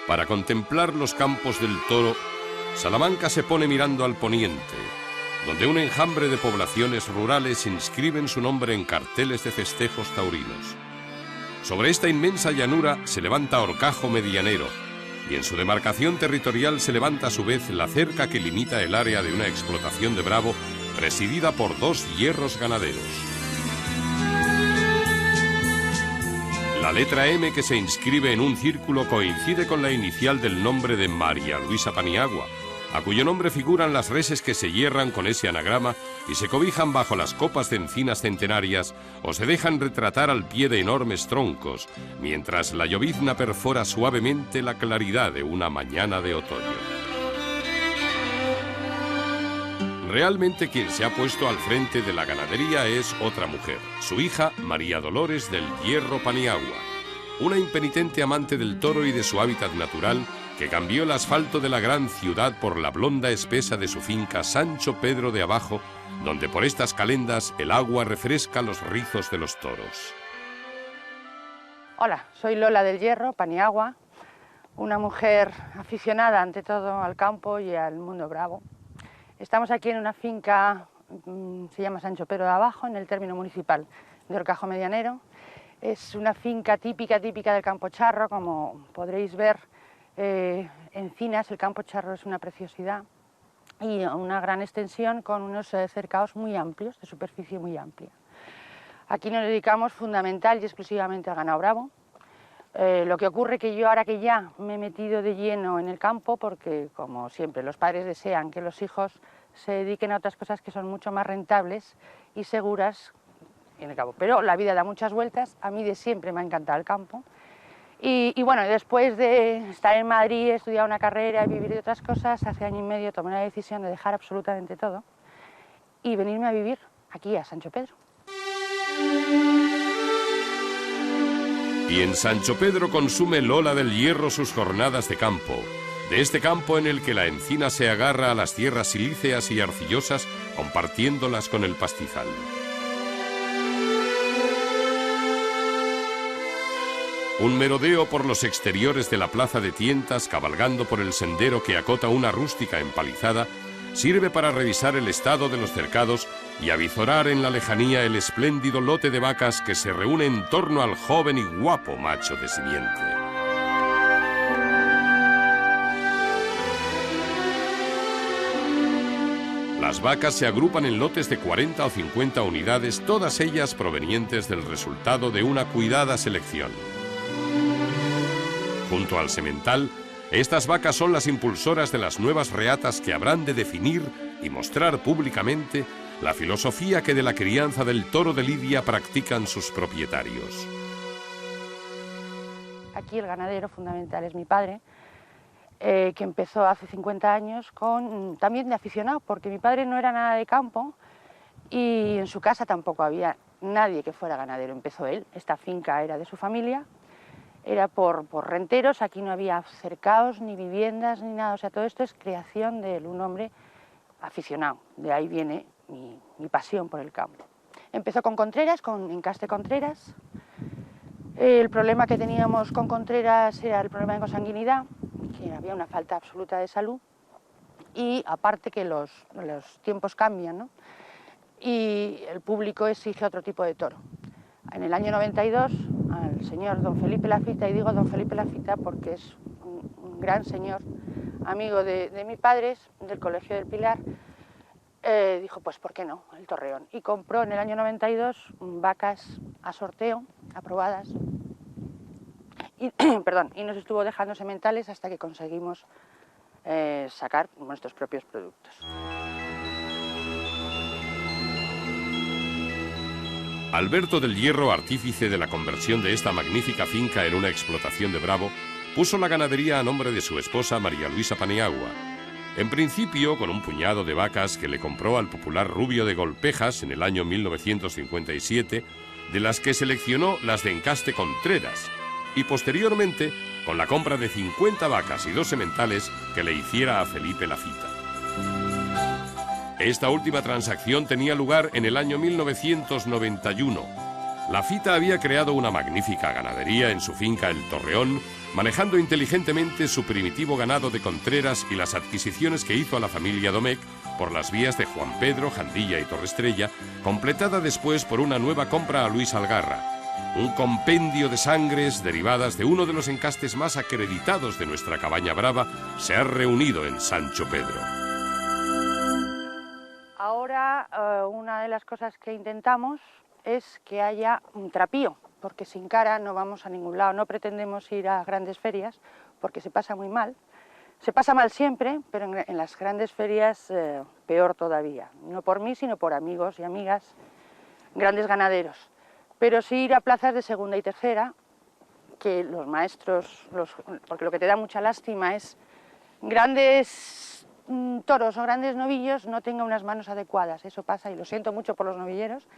Para contemplar los campos del Toro, Salamanca se pone mirando al poniente, donde un enjambre de poblaciones rurales inscriben su nombre en carteles de festejos taurinos. Sobre esta inmensa llanura se levanta Horcajo Medianero, y en su demarcación territorial se levanta a su vez la cerca que limita el área de una explotación de Bravo presidida por 2 hierros ganaderos. La letra M que se inscribe en un círculo coincide con la inicial del nombre de María Luisa Paniagua, a cuyo nombre figuran las reses que se hierran con ese anagrama y se cobijan bajo las copas de encinas centenarias o se dejan retratar al pie de enormes troncos, mientras la llovizna perfora suavemente la claridad de una mañana de otoño. Realmente quien se ha puesto al frente de la ganadería es otra mujer, su hija María Dolores del Hierro Paniagua, una impenitente amante del toro y de su hábitat natural que cambió el asfalto de la gran ciudad por la blonda espesa de su finca Sancho Pedro de Abajo, donde por estas calendas el agua refresca los rizos de los toros. Hola, soy Lola del Hierro Paniagua, una mujer aficionada ante todo al campo y al mundo bravo. Estamos aquí en una finca, se llama Sancho Pedro de Abajo, en el término municipal de Horcajo Medianero. Es una finca típica del campo charro, como podréis ver, encinas. El campo charro es una preciosidad y una gran extensión con unos cercados muy amplios, de superficie muy amplia. Aquí nos dedicamos fundamental y exclusivamente al ganado bravo. Lo que ocurre que yo, ahora que ya me he metido de lleno en el campo, porque como siempre los padres desean que los hijos se dediquen a otras cosas que son mucho más rentables y seguras en el campo, pero la vida da muchas vueltas. A mí de siempre me ha encantado el campo y bueno, después de estar en Madrid, estudiar una carrera y vivir de otras cosas, hace 1 año y medio tomé la decisión de dejar absolutamente todo y venirme a vivir aquí a Sancho Pedro. Y en Sancho Pedro consume Lola del Hierro sus jornadas de campo, de este campo en el que la encina se agarra a las tierras silíceas y arcillosas, compartiéndolas con el pastizal. Un merodeo por los exteriores de la plaza de tientas, cabalgando por el sendero que acota una rústica empalizada, sirve para revisar el estado de los cercados y avizorar en la lejanía el espléndido lote de vacas que se reúne en torno al joven y guapo macho de simiente. Las vacas se agrupan en lotes de 40 o 50 unidades, todas ellas provenientes del resultado de una cuidada selección. Junto al semental, estas vacas son las impulsoras de las nuevas reatas que habrán de definir y mostrar públicamente la filosofía que de la crianza del toro de lidia practican sus propietarios. Aquí el ganadero fundamental es mi padre, que empezó hace 50 años también de aficionado, porque mi padre no era nada de campo y en su casa tampoco había nadie que fuera ganadero. Empezó él, esta finca era de su familia. Era por renteros, aquí no había cercados, ni viviendas, ni nada. O sea, todo esto es creación de un hombre aficionado. De ahí viene mi pasión por el campo. Empezó con Contreras, con encaste Contreras. El problema que teníamos con Contreras era el problema de consanguinidad, que había una falta absoluta de salud. Y aparte que los tiempos cambian, ¿no? Y el público exige otro tipo de toro. En el año 92, al señor don Felipe Lafita, y digo don Felipe Lafita porque es un gran señor, amigo de mis padres, del Colegio del Pilar, dijo, pues ¿por qué no? El torreón. Y compró en el año 92 vacas a sorteo, aprobadas, y, perdón, y nos estuvo dejando sementales hasta que conseguimos sacar nuestros propios productos. Alberto del Hierro, artífice de la conversión de esta magnífica finca en una explotación de Bravo, puso la ganadería a nombre de su esposa María Luisa Paniagua. En principio, con un puñado de vacas que le compró al popular Rubio de Golpejas en el año 1957, de las que seleccionó las de encaste Contreras, y posteriormente con la compra de 50 vacas y 2 sementales que le hiciera a Felipe Lafita. Esta última transacción tenía lugar en el año 1991 La Fita había creado una magnífica ganadería en su finca El Torreón, manejando inteligentemente su primitivo ganado de contreras y las adquisiciones que hizo a la familia Domecq por las vías de Juan Pedro, Jandilla y Torrestrella, completada después por una nueva compra a Luis Algarra. Un compendio de sangres derivadas de uno de los encastes más acreditados de nuestra cabaña brava se ha reunido en Sancho Pedro. Ahora, una de las cosas que intentamos es que haya un trapío, porque sin cara no vamos a ningún lado, no pretendemos ir a grandes ferias, porque se pasa muy mal. Se pasa mal siempre, pero en las grandes ferias peor todavía, no por mí, sino por amigos y amigas, grandes ganaderos. Pero sí ir a plazas de segunda y tercera, que los maestros, porque lo que te da mucha lástima es grandes toros o grandes novillos no tengan unas manos adecuadas. Eso pasa, y lo siento mucho por los novilleros,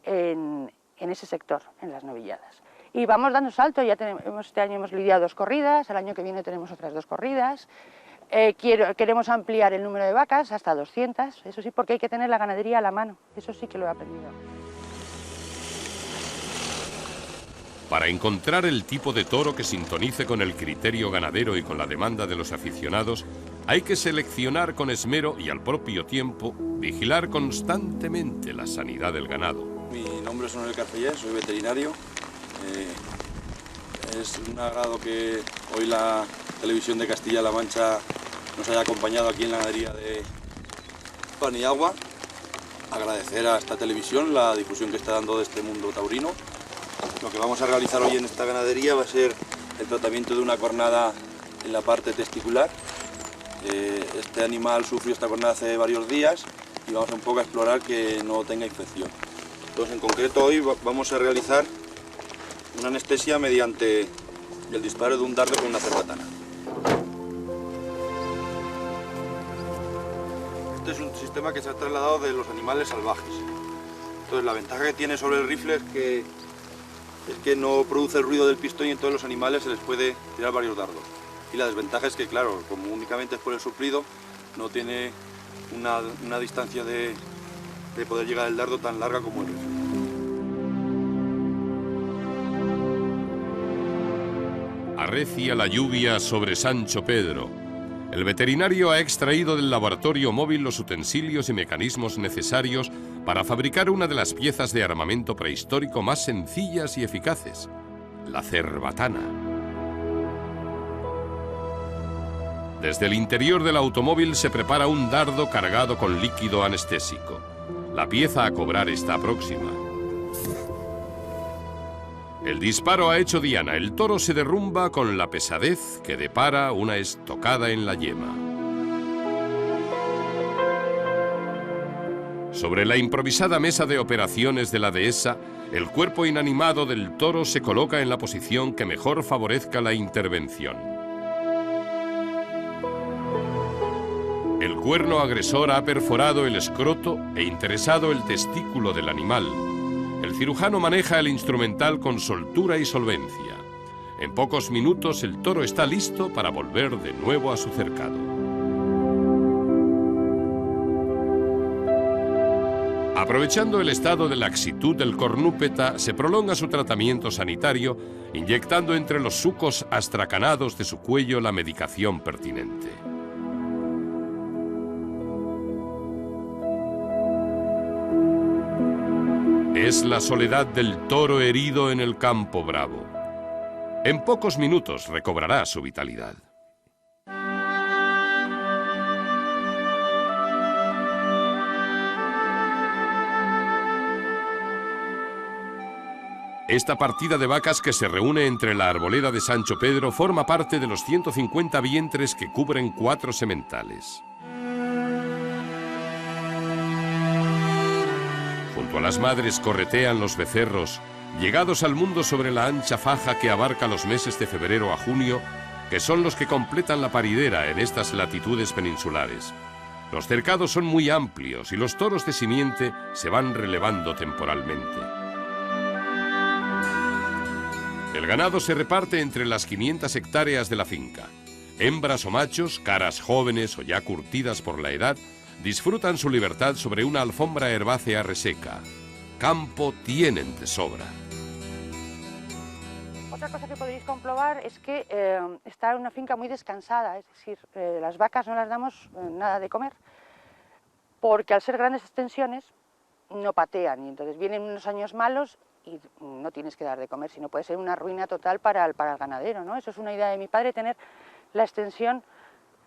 en ese sector, en las novilladas. Y vamos dando salto, ya este año hemos lidiado 2 corridas, el año que viene tenemos otras 2 corridas, queremos ampliar el número de vacas hasta 200, eso sí, porque hay que tener la ganadería a la mano, eso sí que lo he aprendido. Para encontrar el tipo de toro que sintonice con el criterio ganadero y con la demanda de los aficionados, hay que seleccionar con esmero y al propio tiempo vigilar constantemente la sanidad del ganado. Mi nombre es Manuel Carpellé, soy veterinario. Es un agrado que hoy la televisión de Castilla-La Mancha nos haya acompañado aquí en la ganadería de Paniagua. Agradecer a esta televisión la difusión que está dando de este mundo taurino. Lo que vamos a realizar hoy en esta ganadería va a ser el tratamiento de una cornada en la parte testicular. Este animal sufrió esta cornada hace varios días y vamos un poco a explorar que no tenga infección. Entonces, en concreto hoy vamos a realizar una anestesia mediante el disparo de un dardo con una cerbatana. Este es un sistema que se ha trasladado de los animales salvajes. Entonces, la ventaja que tiene sobre el rifle es que no produce el ruido del pistón y en todos los animales se les puede tirar varios dardos. Y la desventaja es que, claro, como únicamente es por el suplido, no tiene una distancia de poder llegar el dardo tan larga como el rifle. Arrecia la lluvia sobre Sancho Pedro. El veterinario ha extraído del laboratorio móvil los utensilios y mecanismos necesarios para fabricar una de las piezas de armamento prehistórico más sencillas y eficaces, la cerbatana. Desde el interior del automóvil se prepara un dardo cargado con líquido anestésico. La pieza a cobrar está próxima. El disparo ha hecho diana. El toro se derrumba con la pesadez que depara una estocada en la yema. Sobre la improvisada mesa de operaciones de la dehesa, el cuerpo inanimado del toro se coloca en la posición que mejor favorezca la intervención. El cuerno agresor ha perforado el escroto e interesado el testículo del animal. El cirujano maneja el instrumental con soltura y solvencia. En pocos minutos el toro está listo para volver de nuevo a su cercado. Aprovechando el estado de laxitud del cornúpeta, se prolonga su tratamiento sanitario, inyectando entre los sucos astracanados de su cuello la medicación pertinente. Es la soledad del toro herido en el campo bravo. En pocos minutos recobrará su vitalidad. Esta partida de vacas que se reúne entre la arboleda de Sancho Pedro forma parte de los 150 vientres que cubren 4 sementales. Junto a las madres corretean los becerros, llegados al mundo sobre la ancha faja que abarca los meses de febrero a junio, que son los que completan la paridera en estas latitudes peninsulares. Los cercados son muy amplios y los toros de simiente se van relevando temporalmente. El ganado se reparte entre las 500 hectáreas de la finca. Hembras o machos, caras jóvenes o ya curtidas por la edad, disfrutan su libertad sobre una alfombra herbácea reseca. campo tienen de sobra. Otra cosa que podéis comprobar es que está en una finca muy descansada, es decir, las vacas no las damos nada de comer, porque al ser grandes extensiones no patean y entonces vienen unos años malos y no tienes que dar de comer, sino puede ser una ruina total para el ganadero, ¿no? Eso es una idea de mi padre, tener la extensión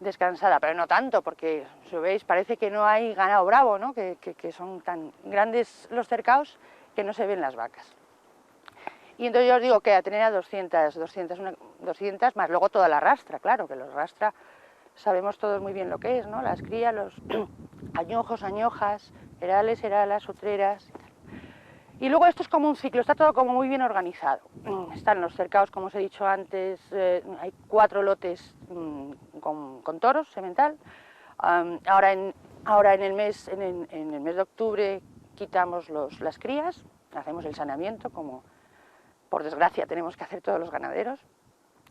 descansada, pero no tanto, porque si veis parece que no hay ganado bravo, ¿no? Que son tan grandes los cercaos que no se ven las vacas. Y entonces yo os digo que a tener a 200 más luego toda la rastra, claro, que los rastra sabemos todos muy bien lo que es, ¿no? Las crías, los añojos, añojas, herales, heralas, utreras y tal. Y luego esto es como un ciclo, está todo como muy bien organizado. Están los cercados, como os he dicho antes, hay 4 lotes con toros, semental. Ahora en el mes de octubre quitamos las crías, hacemos el saneamiento, como por desgracia tenemos que hacer todos los ganaderos,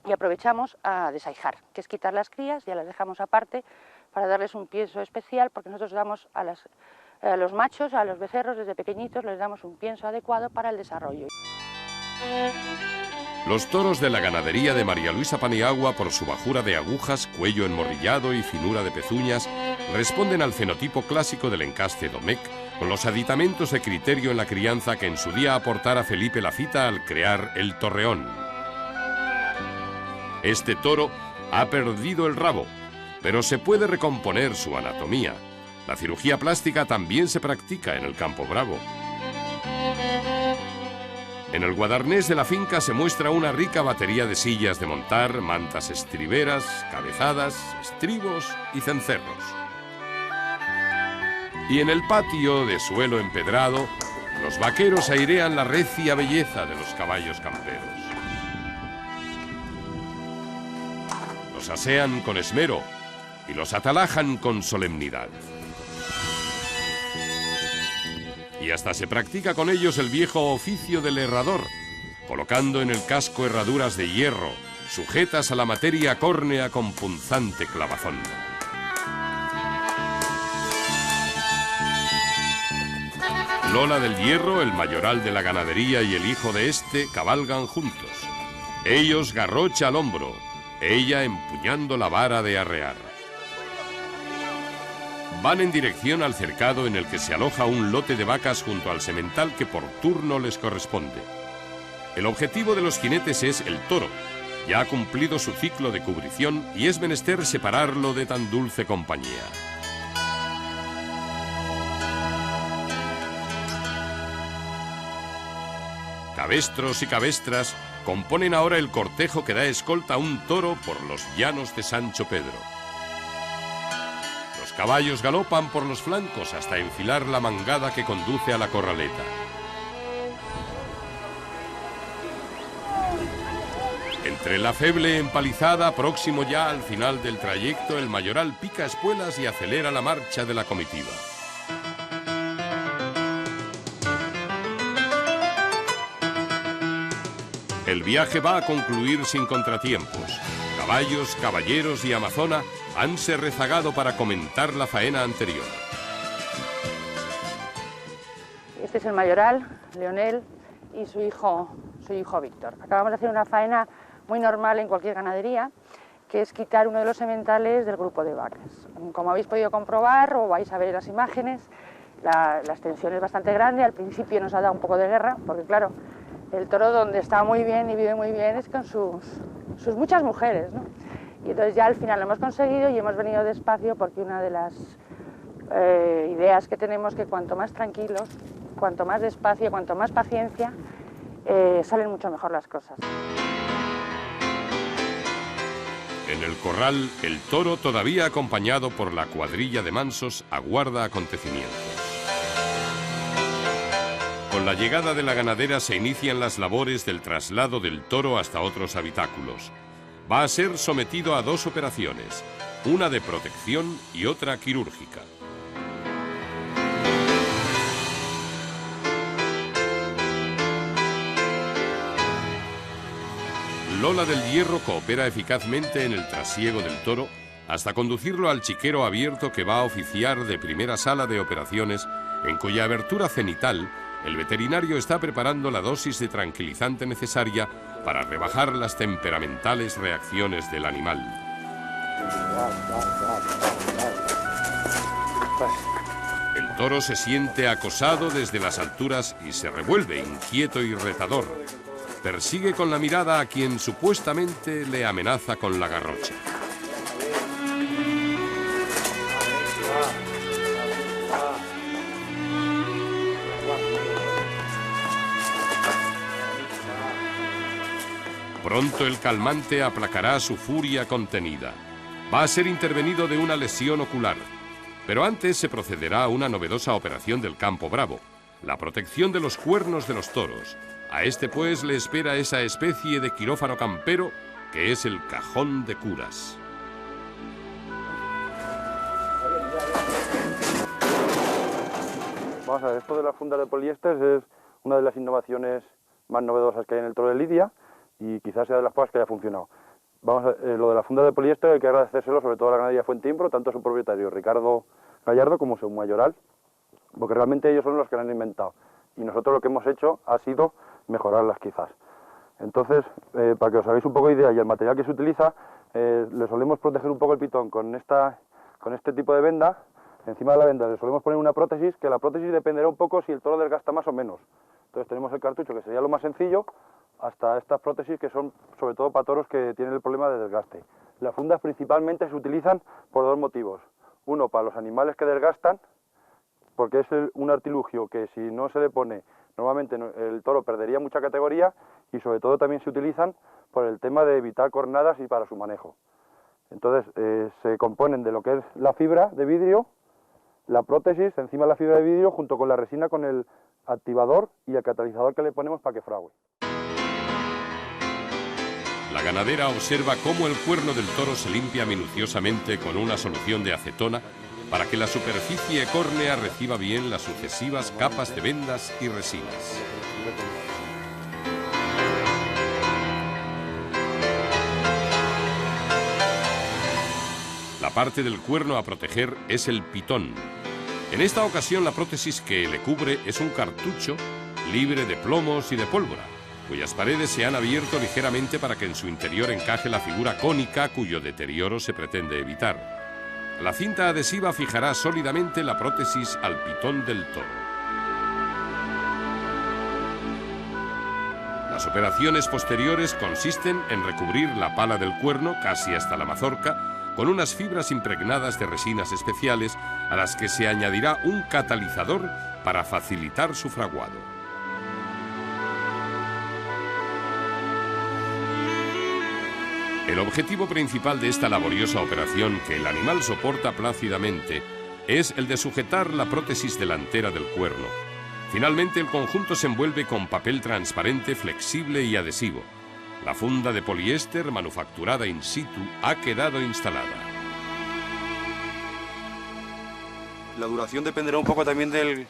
y aprovechamos a desaijar, que es quitar las crías, ya las dejamos aparte para darles un pienso especial, porque nosotros damos a los machos, a los becerros desde pequeñitos, les damos un pienso adecuado para el desarrollo. Los toros de la ganadería de María Luisa Paniagua, por su bajura de agujas, cuello enmorrillado y finura de pezuñas, responden al fenotipo clásico del encaste domecq, con los aditamentos de criterio en la crianza que en su día aportara Felipe Lafita al crear el torreón. Este toro ha perdido el rabo, pero se puede recomponer su anatomía. La cirugía plástica también se practica en el campo bravo. En el guadarnés de la finca se muestra una rica batería de sillas de montar, mantas estriberas, cabezadas, estribos y cencerros. Y en el patio de suelo empedrado, los vaqueros airean la recia belleza de los caballos camperos. Los asean con esmero y los atalajan con solemnidad. Y hasta se practica con ellos el viejo oficio del herrador, colocando en el casco herraduras de hierro, sujetas a la materia córnea con punzante clavazón. Lola del Hierro, el mayoral de la ganadería y el hijo de este cabalgan juntos. Ellos garrocha al hombro, ella empuñando la vara de arrear. Van en dirección al cercado en el que se aloja un lote de vacas junto al semental que por turno les corresponde. El objetivo de los jinetes es el toro. Ya ha cumplido su ciclo de cubrición y es menester separarlo de tan dulce compañía. Cabestros y cabestras componen ahora el cortejo que da escolta a un toro por los llanos de Sancho Pedro. Los caballos galopan por los flancos hasta enfilar la mangada que conduce a la corraleta. Entre la feble empalizada, próximo ya al final del trayecto, el mayoral pica espuelas y acelera la marcha de la comitiva. El viaje va a concluir sin contratiempos. Caballos, caballeros y amazona hanse rezagado para comentar la faena anterior. Este es el mayoral, Leonel, y su hijo Víctor. Acabamos de hacer una faena muy normal en cualquier ganadería, que es quitar uno de los sementales del grupo de vacas. Como habéis podido comprobar o vais a ver en las imágenes, la extensión es bastante grande. Al principio nos ha dado un poco de guerra, porque claro, el toro donde está muy bien y vive muy bien es con sus muchas mujeres, ¿no? Y entonces ya al final lo hemos conseguido y hemos venido despacio, porque una de las ideas que tenemos es que cuanto más tranquilos, cuanto más despacio, cuanto más paciencia, salen mucho mejor las cosas. En el corral, el toro, todavía acompañado por la cuadrilla de mansos, aguarda acontecimientos. Con la llegada de la ganadera se inician las labores del traslado del toro hasta otros habitáculos. Va a ser sometido a 2 operaciones, una de protección y otra quirúrgica. Lola del Hierro coopera eficazmente en el trasiego del toro hasta conducirlo al chiquero abierto que va a oficiar de primera sala de operaciones, en cuya abertura cenital el veterinario está preparando la dosis de tranquilizante necesaria para rebajar las temperamentales reacciones del animal. El toro se siente acosado desde las alturas y se revuelve, inquieto y retador. Persigue con la mirada a quien supuestamente le amenaza con la garrocha. Pronto el calmante aplacará su furia contenida. Va a ser intervenido de una lesión ocular. Pero antes se procederá a una novedosa operación del campo bravo, la protección de los cuernos de los toros. A este pues le espera esa especie de quirófano campero que es el cajón de curas. Vamos a ver, esto de las fundas de poliéster es una de las innovaciones más novedosas que hay en el toro de lidia y quizás sea de las pocas que haya funcionado. Vamos a ver, lo de la funda de poliéster hay que agradecérselo sobre todo a la ganadería Fuenteimpro, tanto a su propietario Ricardo Gallardo como su mayoral, porque realmente ellos son los que lo han inventado y nosotros lo que hemos hecho ha sido mejorarlas quizás. Entonces, para que os hagáis un poco de idea y el material que se utiliza, le solemos proteger un poco el pitón con este tipo de venda. Encima de la venda le solemos poner una prótesis, que la prótesis dependerá un poco si el toro desgasta más o menos. Entonces tenemos el cartucho, que sería lo más sencillo, hasta estas prótesis que son sobre todo para toros que tienen el problema de desgaste. Las fundas principalmente se utilizan por dos motivos. Uno, para los animales que desgastan, porque es un artilugio que si no se le pone, normalmente el toro perdería mucha categoría, y sobre todo también se utilizan por el tema de evitar cornadas y para su manejo. Entonces se componen de lo que es la fibra de vidrio, la prótesis, encima de la fibra de vidrio, junto con la resina, con el activador y el catalizador que le ponemos para que frague. La ganadera observa cómo el cuerno del toro se limpia minuciosamente con una solución de acetona para que la superficie córnea reciba bien las sucesivas capas de vendas y resinas. La parte del cuerno a proteger es el pitón. En esta ocasión la prótesis que le cubre es un cartucho libre de plomos y de pólvora, cuyas paredes se han abierto ligeramente para que en su interior encaje la figura cónica cuyo deterioro se pretende evitar. La cinta adhesiva fijará sólidamente la prótesis al pitón del toro. Las operaciones posteriores consisten en recubrir la pala del cuerno casi hasta la mazorca con unas fibras impregnadas de resinas especiales a las que se añadirá un catalizador para facilitar su fraguado. El objetivo principal de esta laboriosa operación, que el animal soporta plácidamente, es el de sujetar la prótesis delantera del cuerno. Finalmente, el conjunto se envuelve con papel transparente, flexible y adhesivo. La funda de poliéster, manufacturada in situ, ha quedado instalada. La duración dependerá un poco también del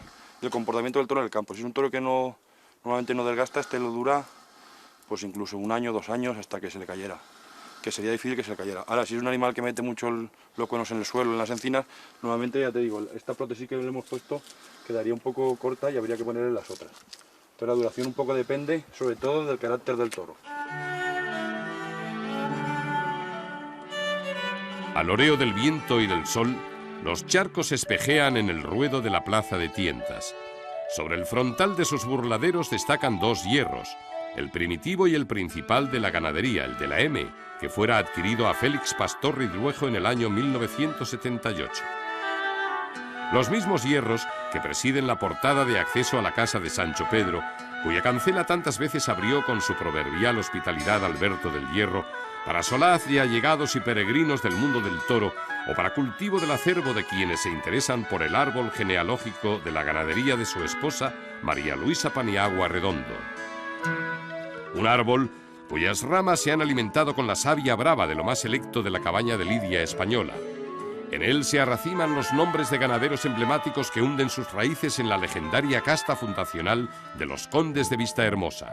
comportamiento del toro en el campo. Si es un toro que normalmente no desgasta, este lo dura pues incluso 1 año, 2 años, hasta que se le cayera. Que sería difícil que se le cayera. Ahora, si es un animal que mete mucho los cuernos en el suelo, en las encinas, normalmente, ya te digo, esta prótesis que le hemos puesto quedaría un poco corta y habría que ponerle las otras. Entonces la duración un poco depende, sobre todo, del carácter del toro. Al oreo del viento y del sol, los charcos espejean en el ruedo de la plaza de tientas. Sobre el frontal de sus burladeros destacan 2 hierros, el primitivo y el principal de la ganadería, el de la M, que fuera adquirido a Félix Pastor Ridruejo en el año 1978. Los mismos hierros que presiden la portada de acceso a la casa de Sancho Pedro, cuya cancela tantas veces abrió con su proverbial hospitalidad Alberto del Hierro, para solaz de allegados y peregrinos del mundo del toro o para cultivo del acervo de quienes se interesan por el árbol genealógico de la ganadería de su esposa, María Luisa Paniagua Redondo. Un árbol cuyas ramas se han alimentado con la savia brava de lo más selecto de la cabaña de lidia española. En él se arraciman los nombres de ganaderos emblemáticos que hunden sus raíces en la legendaria casta fundacional de los condes de Vistahermosa,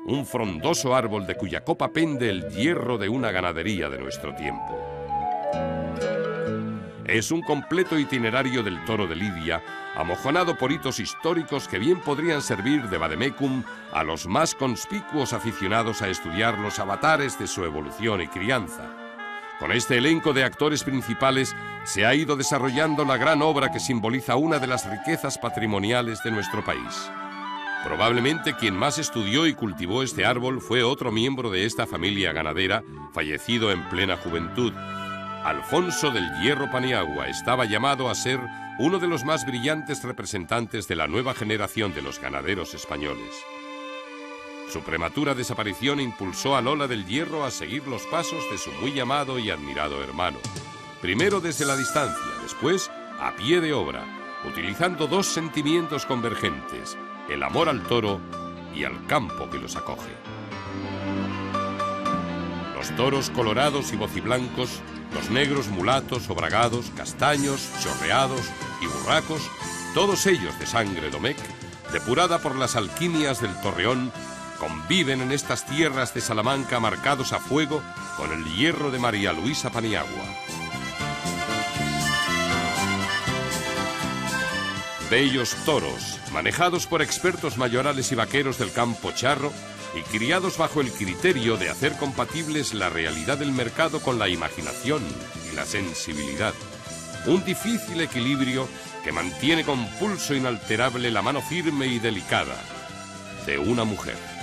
un frondoso árbol de cuya copa pende el hierro de una ganadería de nuestro tiempo. Es un completo itinerario del toro de Lidia, amojonado por hitos históricos que bien podrían servir de vademecum a los más conspicuos aficionados a estudiar los avatares de su evolución y crianza. Con este elenco de actores principales se ha ido desarrollando la gran obra que simboliza una de las riquezas patrimoniales de nuestro país. Probablemente quien más estudió y cultivó este árbol fue otro miembro de esta familia ganadera, fallecido en plena juventud. Alfonso del Hierro Paniagua estaba llamado a ser uno de los más brillantes representantes de la nueva generación de los ganaderos españoles. Su prematura desaparición impulsó a Lola del Hierro a seguir los pasos de su muy amado y admirado hermano. Primero desde la distancia, después a pie de obra, utilizando dos sentimientos convergentes, el amor al toro y al campo que los acoge. Los toros colorados y bociblancos, los negros mulatos, obragados, castaños, chorreados y burracos, todos ellos de sangre domecq, depurada por las alquimias del Torreón, conviven en estas tierras de Salamanca marcados a fuego con el hierro de María Luisa Paniagua. Bellos toros, manejados por expertos mayorales y vaqueros del campo charro y criados bajo el criterio de hacer compatibles la realidad del mercado con la imaginación y la sensibilidad. Un difícil equilibrio que mantiene con pulso inalterable la mano firme y delicada de una mujer.